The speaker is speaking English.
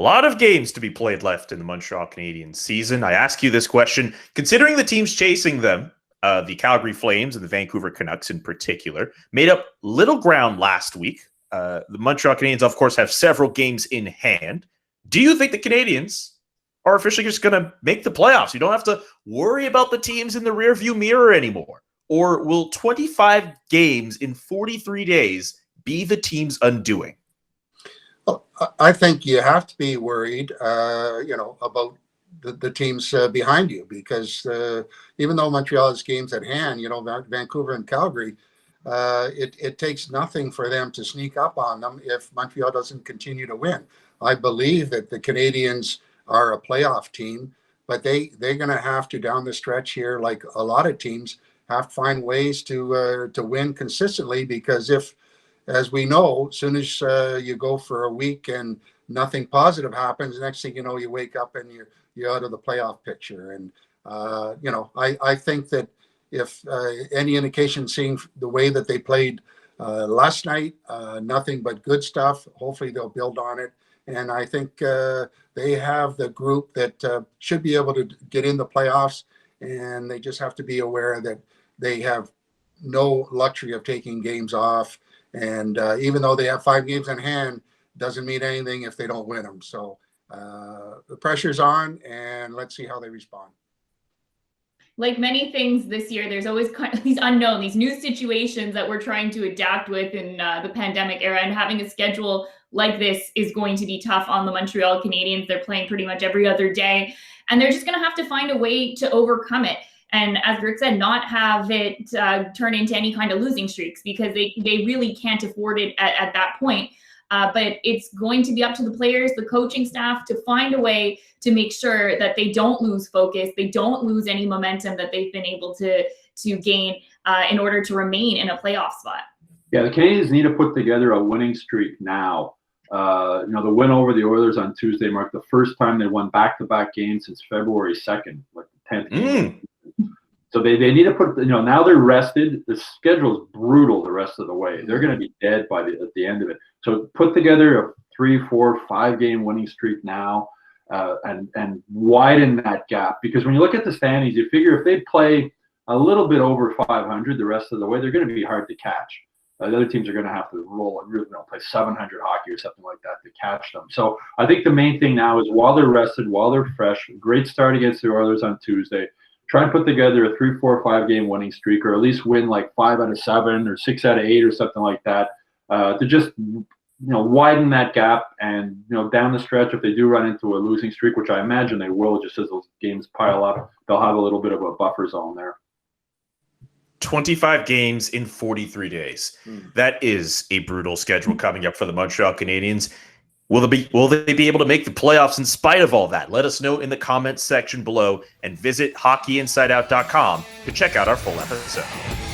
lot of games to be played left in the Montreal Canadiens season. I ask you this question, considering the teams chasing them, the Calgary Flames and the Vancouver Canucks in particular, made up little ground last week. The Montreal Canadiens, of course, have several games in hand. Do you think the Canadiens are officially just going to make the playoffs? You don't have to worry about the teams in the rearview mirror anymore. Or will 25 games in 43 days be the team's undoing? Well, I think you have to be worried, about the teams behind you, because even though Montreal has games at hand, Vancouver and Calgary, it takes nothing for them to sneak up on them if Montreal doesn't continue to win. I believe that the Canadiens are a playoff team, but they're going to have to, down the stretch here, like a lot of teams, have to find ways to win consistently, because if, as we know, as soon as you go for a week and nothing positive happens, next thing you know, you wake up and you're out of the playoff picture. And I think that if any indication, seeing the way that they played last night, nothing but good stuff. Hopefully they'll build on it. And I think they have the group that should be able to get in the playoffs, and they just have to be aware that they have no luxury of taking games off. And even though they have 5 games in hand, doesn't mean anything if they don't win them. So the pressure's on, and let's see how they respond. Like many things this year, there's always kind of these unknown, these new situations that we're trying to adapt with in the pandemic era, and having a schedule like this is going to be tough on the Montreal Canadiens. They're playing pretty much every other day, and they're just going to have to find a way to overcome it. And as Rick said, not have it turn into any kind of losing streaks, because they really can't afford it at that point. But it's going to be up to the players, the coaching staff, to find a way to make sure that they don't lose focus, they don't lose any momentum that they've been able to gain in order to remain in a playoff spot. Yeah, the Canadiens need to put together a winning streak now. The win over the Oilers on Tuesday marked the first time they won back-to-back games since February 2nd, like the 10th game. So they need to put, now they're rested. The schedule is brutal the rest of the way. They're going to be dead at the end of it. So put together a 3, 4, 5 game winning streak now, and widen that gap. Because when you look at the standings, you figure if they play a little bit over 500 the rest of the way, they're going to be hard to catch. The other teams are going to have to roll and play 700 hockey or something like that to catch them. So I think the main thing now is, while they're rested, while they're fresh, great start against the Oilers on Tuesday, try and put together a 3, 4, 5 game winning streak, or at least win like 5 out of 7 or 6 out of 8 or something like that, to just widen that gap. And down the stretch, if they do run into a losing streak, which I imagine they will, just as those games pile up, they'll have a little bit of a buffer zone there. 25 games in 43 days. That is a brutal schedule coming up for the Montreal Canadiens. Will they be able to make the playoffs in spite of all that? Let us know in the comments section below, and visit hockeyinsideout.com to check out our full episode.